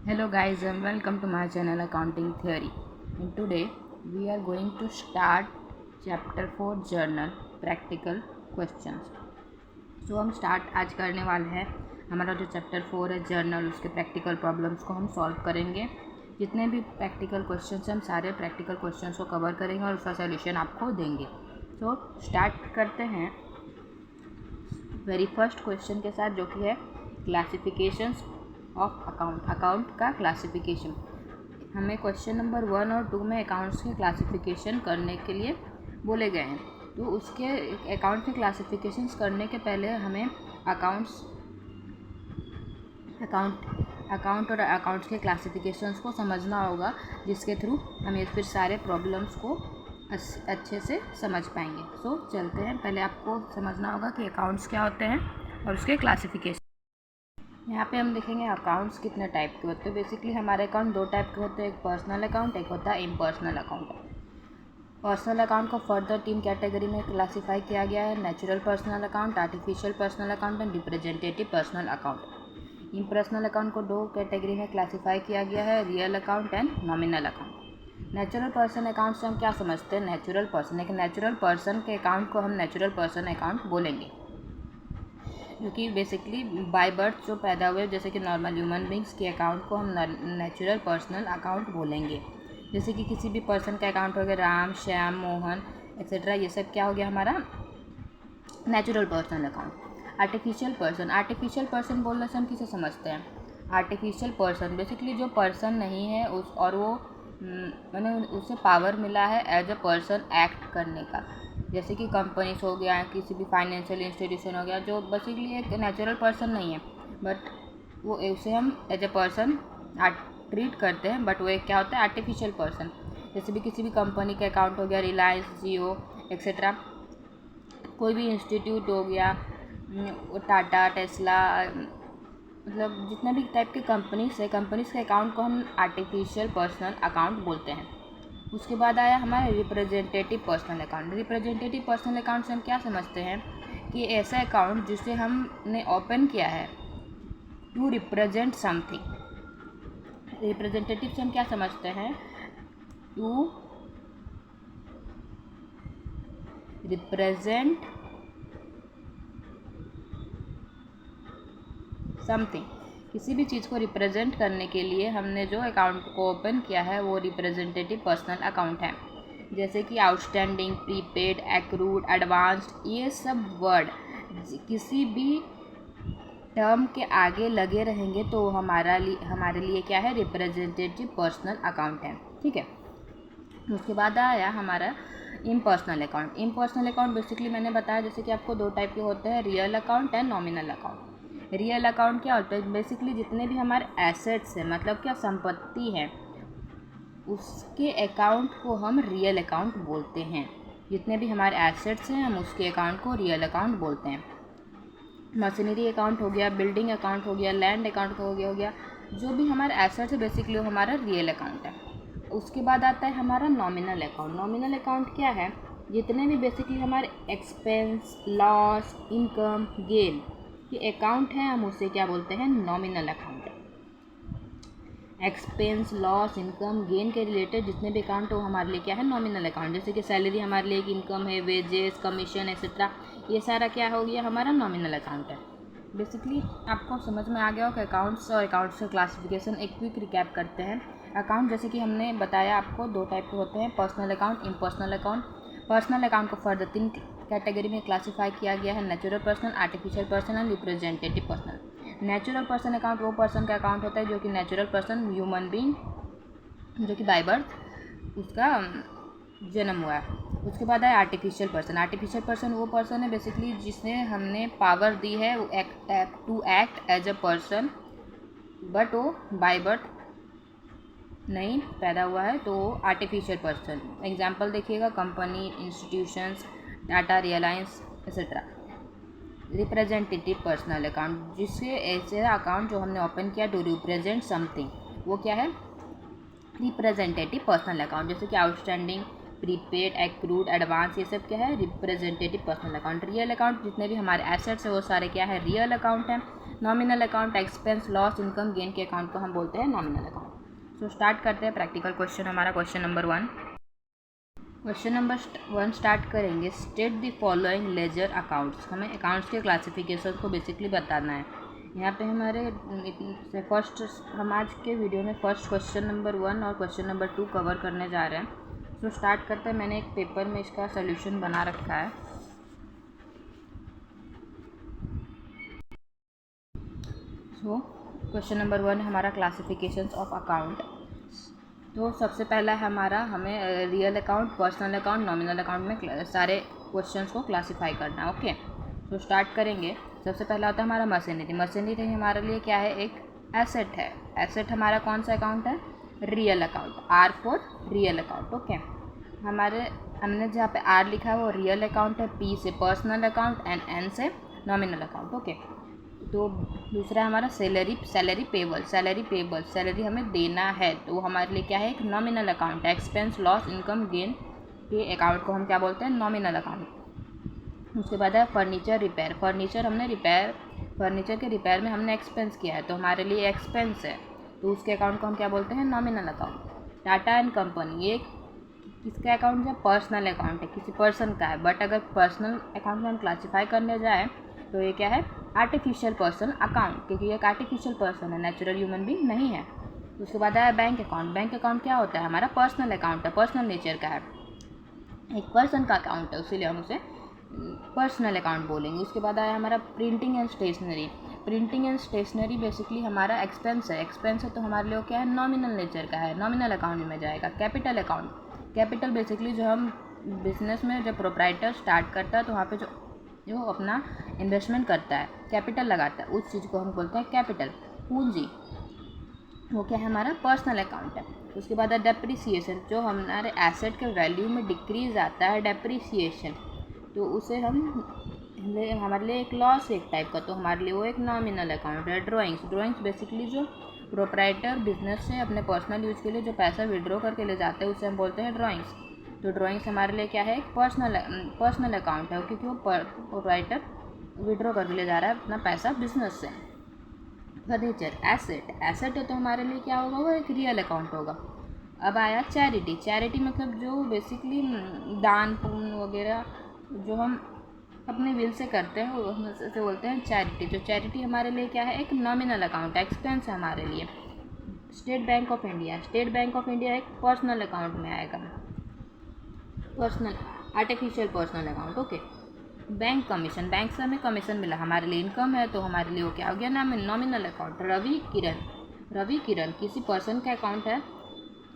Hello guys and welcome to my channel Accounting Theory. And today we are going to start chapter 4 journal practical questions. So हम start आज करने वाले हैं हमारा जो chapter 4 है जर्नल, उसके प्रैक्टिकल प्रॉब्लम्स को हम सॉल्व करेंगे। जितने भी प्रैक्टिकल क्वेश्चंस हैं हम सारे प्रैक्टिकल क्वेश्चंस को कवर करेंगे और उसका सॉल्यूशन आपको देंगे। तो स्टार्ट करते हैं वेरी फर्स्ट क्वेश्चन के साथ, जो कि है क्लासिफिकेशंस ऑफ अकाउंट का क्लासिफिकेशन। हमें क्वेश्चन नंबर 1 और 2 में अकाउंट्स के क्लासिफिकेशन करने के लिए बोले गए हैं। तो उसके अकाउंट के क्लासिफिकेशंस करने के पहले हमें अकाउंट और अकाउंट्स के क्लासिफिकेशंस को समझना होगा, जिसके थ्रू हम ये फिर सारे प्रॉब्लम्स को अच्छे से समझ पाएंगे। सो चलते हैं। पहले आपको समझना होगा कि अकाउंट्स क्या होते हैं और उसके क्लासिफिकेशन। यहाँ पे हम देखेंगे अकाउंट्स कितने टाइप के होते हैं। बेसिकली हमारे अकाउंट दो टाइप के होते हैं, एक पर्सनल अकाउंट, एक होता है इम्पर्सनल अकाउंट। पर्सनल अकाउंट को फर्दर 3 कैटेगरी में क्लासीफाई किया गया है: natural personal account, artificial personal account and representative personal account. Impersonal account को 2 कैटेगरी में क्लासीफाई किया गया है: real account and nominal account. Natural person account से हम क्या समझते हैं? नेचुरल पर्सन, एक नेचुरल पर्सन के अकाउंट को हम नेचुरल पर्सन अकाउंट बोलेंगे, क्योंकि बेसिकली बाय बर्थ जो पैदा हुए, जैसे कि नॉर्मल ह्यूमन बींग्स के अकाउंट को हम नेचुरल पर्सनल अकाउंट बोलेंगे। जैसे कि किसी भी पर्सन का अकाउंट हो गया, राम, श्याम, मोहन एक्सेट्रा, ये सब क्या हो गया हमारा natural personal account. Artificial person बोलने से हम किसे समझते हैं? आर्टिफिशियल पर्सन बेसिकली जो पर्सन नहीं है उस और वो मैंने उसे पावर मिला है एज अ पर्सन एक्ट करने का। जैसे कि कंपनीज हो गया, किसी भी फाइनेंशियल इंस्टीट्यूशन हो गया, जो बेसिकली एक नेचुरल पर्सन नहीं है, बट वो उसे हम एज ए पर्सन ट्रीट करते हैं, बट वो एक क्या होता है? Artificial person. जैसे भी किसी भी कंपनी का अकाउंट हो गया, रिलायंस, जियो एक्सेट्रा, कोई भी इंस्टीट्यूट हो गया, टाटा, टेस्ला, मतलब जितने भी टाइप के कंपनीज है, कंपनीज के अकाउंट को हम आर्टिफिशियल पर्सनल अकाउंट बोलते हैं। उसके बाद आया हमारा representative personal account. Representative personal account से हम क्या समझते हैं कि ऐसा अकाउंट जिसे हमने ओपन किया है टू रिप्रेजेंट समथिंग। रिप्रेजेंटेटिव से हम क्या समझते हैं? To represent something. किसी भी चीज़ को रिप्रेजेंट करने के लिए हमने जो अकाउंट को ओपन किया है वो रिप्रेजेंटेटिव पर्सनल अकाउंट है। जैसे कि आउटस्टैंडिंग, प्रीपेड, एक्रूड, एडवांस्ड, ये सब वर्ड किसी भी टर्म के आगे लगे रहेंगे तो हमारे लिए क्या है? रिप्रेजेंटेटिव पर्सनल अकाउंट है। ठीक है। उसके बाद आया हमारा impersonal account. Impersonal account basically मैंने बताया जैसे कि आपको 2 टाइप के होते हैं, real account and nominal account. Real account क्या होता है? बेसिकली जितने भी हमारे एसेट्स हैं, मतलब क्या संपत्ति है, उसके अकाउंट को हम रियल अकाउंट बोलते हैं। जितने भी हमारे एसेट्स हैं हम उसके अकाउंट को रियल अकाउंट बोलते हैं। मशीनरी अकाउंट हो गया, बिल्डिंग अकाउंट हो गया, लैंड अकाउंट हो गया, जो भी हमारे एसेट्स है बेसिकली वो हमारा रियल अकाउंट है। उसके बाद आता है हमारा नॉमिनल अकाउंट। नॉमिनल अकाउंट क्या है? जितने भी बेसिकली हमारे एक्सपेंस, लॉस, इनकम, गेन के अकाउंट हैं हम उसे क्या बोलते हैं? Nominal account. Expense, loss, income, gain के रिलेटेड जितने भी अकाउंट हो हमारे लिए क्या है? Nominal account. जैसे कि सैलरी हमारे लिए एक इनकम है, वेजेस, कमीशन एक्सेट्रा, ये सारा क्या हो गया? हमारा नॉमिनल अकाउंट है। बेसिकली आपको समझ में आ गया हो कि अकाउंट्स और अकाउंट्स का क्लासिफिकेशन। एक क्विक रिकैप करते हैं। अकाउंट जैसे कि हमने बताया आपको 2 टाइप के होते हैं, personal account, impersonal account. Personal account को फर्दर 3 कैटेगरी में क्लासीफाई किया गया है: natural person, artificial person and representative person. Natural person account वो पर्सन का अकाउंट होता है जो कि नेचुरल पर्सन, ह्यूमन बीइंग, जो कि बाय बर्थ उसका जन्म हुआ है। उसके बाद है आर्टिफिशियल पर्सन। आर्टिफिशियल पर्सन वो पर्सन है बेसिकली जिसने हमने पावर दी है to act as a person, but वो बाय बर्थ नहीं पैदा हुआ है, तो आर्टिफिशियल पर्सन। एग्जांपल देखिएगा, company, institutions, Tata, Reliance etcetera. Representative personal account, जिससे ऐसे अकाउंट जो हमने ओपन किया टू रिप्रेजेंट समथिंग, वो क्या है? Representative personal account. जैसे कि आउटस्टैंडिंग, प्रीपेड, एक्रूड, एडवांस, ये सब क्या है? Representative personal account. Real account जितने भी हमारे एसेट्स है वो सारे क्या है? रियल अकाउंट है। Nominal account expense loss income gain के अकाउंट को हम बोलते हैं नॉमिनल अकाउंट। सो स्टार्ट करते हैं प्रैक्टिकल क्वेश्चन हमारा, question number 1। Question number 1 start करेंगे। State the following ledger accounts. हमें अकाउंट्स के क्लासिफिकेशन को बेसिकली बताना है। यहाँ पे हमारे फर्स्ट, हम आज के वीडियो में फर्स्ट क्वेश्चन नंबर 1 और क्वेश्चन नंबर 2 कवर करने जा रहे हैं। सो स्टार्ट करते हैं। मैंने एक पेपर में इसका सोल्यूशन बना रखा है। सो क्वेश्चन नंबर 1 हमारा क्लासिफिकेशंस ऑफ अकाउंट। तो सबसे पहला है हमारा, हमें real account, personal account, nominal account में सारे क्वेश्चंस को क्लासिफाई करना है। ओके, तो स्टार्ट करेंगे। सबसे पहला होता है हमारा मशीनरी। मशीनरी हमारे लिए क्या है? एक एसेट है। एसेट हमारा कौन सा अकाउंट है? Real account. R for real account. Okay, हमने जहाँ पे आर लिखा है वो रियल अकाउंट है, पी से पर्सनल अकाउंट एंड एन से नॉमिनल अकाउंट। ओके, तो दूसरा हमारा सैलरी पेबल। सैलरी हमें देना है, तो हमारे लिए क्या है? एक nominal account. Expense loss income gain के अकाउंट को हम क्या बोलते हैं? Nominal account. उसके बाद है फर्नीचर रिपेयर। फर्नीचर के रिपेयर में हमने एक्सपेंस किया है, तो हमारे लिए एक्सपेंस है, तो उसके अकाउंट को हम क्या बोलते हैं? Nominal account. Tata and company, ये किसका अकाउंट है? पर्सनल अकाउंट है, किसी पर्सन का है। बट अगर पर्सनल अकाउंट में हम क्लासीफाई करने जाए तो ये क्या है? आर्टिफिशियल पर्सन अकाउंट, क्योंकि ये एक आर्टिफिशियल पर्सन है, नेचुरल ह्यूमन बीइंग नहीं है। उसके बाद आया बैंक अकाउंट। बैंक अकाउंट क्या होता है? हमारा पर्सनल अकाउंट है, पर्सनल नेचर का है, एक पर्सन का अकाउंट है, इसीलिए हम उसे पर्सनल अकाउंट बोलेंगे। उसके बाद आया हमारा printing and stationery. Printing and stationery basically हमारा एक्सपेंस है, तो हमारे लिए क्या है? नॉमिनल नेचर का है, नॉमिनल अकाउंट में जाएगा। कैपिटल अकाउंट, कैपिटल बेसिकली जो हम बिजनेस में जब प्रोप्राइटर स्टार्ट करता है तो वहाँ पे जो अपना इन्वेस्टमेंट करता है, कैपिटल लगाता है, उस चीज़ को हम बोलते हैं कैपिटल, पूंजी। वो क्या है? हमारा पर्सनल अकाउंट है। उसके बाद है डेप्रिसिएशन, जो हमारे एसेट के वैल्यू में डिक्रीज आता है, डेप्रिसिएशन, तो उसे हमारे लिए एक लॉस एक टाइप का, तो हमारे लिए वो एक नॉमिनल अकाउंट है। ड्राइंग्स बेसिकली जो प्रोप्राइटर बिजनेस से अपने पर्सनल यूज़ के लिए जो पैसा विड्रॉ करके ले जाते हैं उसे हम बोलते हैं ड्राइंग्स। तो ड्राइंग्स हमारे लिए क्या है? एक पर्सनल अकाउंट है, क्योंकि वो प्रोप्राइटर विड्रॉ करके ले जा रहा है अपना पैसा बिजनेस से। फर्नीचर एसेट है, तो हमारे लिए क्या होगा? वो एक रियल अकाउंट होगा। अब आया चैरिटी मतलब जो बेसिकली दान पुण्य वगैरह जो हम अपने विल से करते हैं वो हम उसे बोलते हैं चैरिटी। तो चैरिटी हमारे लिए क्या है? एक नॉमिनल अकाउंट, एक्सपेंस है हमारे लिए। स्टेट बैंक ऑफ इंडिया एक पर्सनल अकाउंट में आएगा, personal artificial personal account. Okay, bank commission, bank से हमें कमीशन मिला, हमारे लिए इनकम है, तो हमारे लिए वो क्या हो गया? Nominal account. रवि किरण किसी पर्सन का अकाउंट है,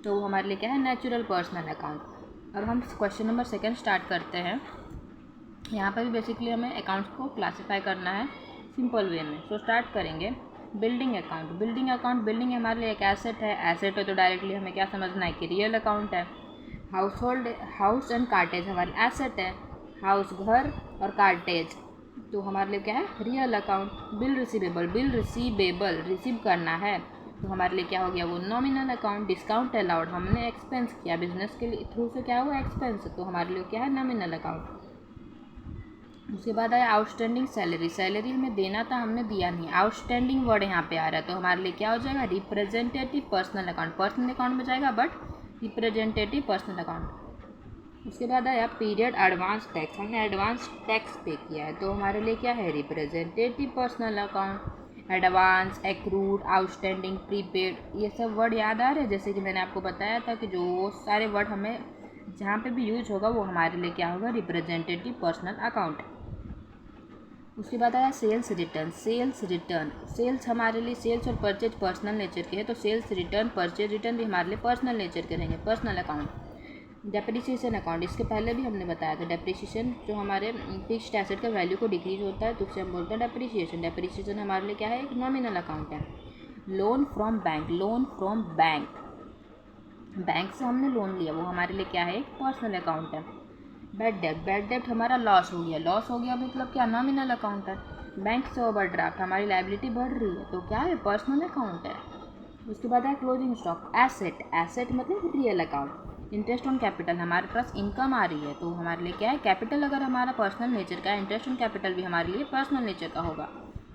तो वो हमारे लिए क्या है? Natural personal account. अब हम क्वेश्चन नंबर 2 स्टार्ट करते हैं। यहाँ पर भी बेसिकली हमें अकाउंट्स को क्लासीफाई करना है सिंपल वे में। सो स्टार्ट करेंगे। बिल्डिंग अकाउंट हमारे लिए एक एसेट है, तो डायरेक्टली हमें क्या समझना है कि रियल अकाउंट है। हाउस एंड कार्टेज हमारी एसेट है, हाउस घर और कार्टेज, तो हमारे लिए क्या है? Real account. Bill receivable receive करना है, तो हमारे लिए क्या हो गया? वो नॉमिनल अकाउंट। डिस्काउंट अलाउड, हमने एक्सपेंस किया बिजनेस के लिए, थ्रू से क्या हुआ? एक्सपेंस, तो हमारे लिए क्या है? Nominal account. उसके बाद आया आउटस्टैंडिंग सैलरी हमें देना था, हमने दिया नहीं, आउटस्टैंडिंग वर्ड यहाँ पे आ रहा है, तो हमारे लिए क्या हो जाएगा? रिप्रेजेंटेटिव पर्सनल अकाउंट में जाएगा, बट रिप्रेजेंटेटिव पर्सनल अकाउंट। उसके बाद आया पीरियड एडवांस टैक्स, हमने एडवांस टैक्स पे किया है, तो हमारे लिए क्या है? Representative personal account. Advance, accrued, outstanding, prepaid, ये सब वर्ड याद आ रहे हैं। जैसे कि मैंने आपको बताया था कि जो सारे वर्ड हमें जहाँ पे भी यूज होगा वो हमारे लिए क्या होगा? Representative personal account. उसके बाद आया सेल्स रिटर्न। सेल्स हमारे लिए, सेल्स और परचेज पर्सनल नेचर के हैं, तो सेल्स रिटर्न, परचेज रिटर्न भी हमारे लिए पर्सनल नेचर के रहेंगे, पर्सनल अकाउंट। डेप्रिसिएशन अकाउंट, इसके पहले भी हमने बताया था, डेप्रिसिएशन जो हमारे फिक्स्ड एसेट का वैल्यू को डिक्रीज होता है तो उसे हम बोलते हैं डेप्रिसिएशन हमारे लिए क्या है? एक नॉमिनल अकाउंट है। लोन फ्रॉम बैंक से हमने लोन लिया, वो हमारे लिए क्या है? एक पर्सनल अकाउंट है। बैड डेब्ट हमारा लॉस हो गया मतलब क्या? नॉमिनल अकाउंट है। बैंक से ओवरड्राफ्ट, हमारी लायबिलिटी बढ़ रही है, तो क्या है? पर्सनल अकाउंट है। उसके बाद है क्लोजिंग स्टॉक। एसेट मतलब real account. Interest on capital, हमारे पास इनकम आ रही है, तो हमारे लिए क्या है? कैपिटल अगर हमारा पर्सनल नेचर का है, इंटरेस्ट ऑन कैपिटल भी हमारे लिए पर्सनल नेचर का होगा।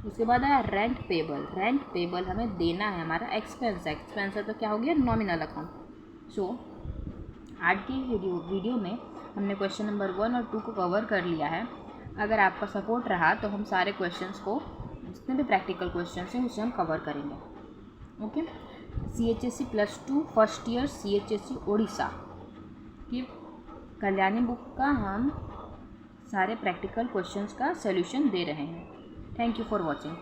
उसके बाद आया रेंट पेबल। रेंट पेबल हमें देना है, हमारा एक्सपेंस है। एक्सपेंस है तो क्या हो गया, नॉमिनल अकाउंट। सो आज की वीडियो में हमने क्वेश्चन नंबर 1 और 2 को कवर कर लिया है। अगर आपका सपोर्ट रहा तो हम सारे क्वेश्चंस को, जितने भी प्रैक्टिकल क्वेश्चन हैं उसे हम कवर करेंगे। Okay. CHSE +2 first year CHSE Orissa की कल्याणी बुक का हम सारे प्रैक्टिकल क्वेश्चंस का सॉल्यूशन दे रहे हैं। Thank you for watching.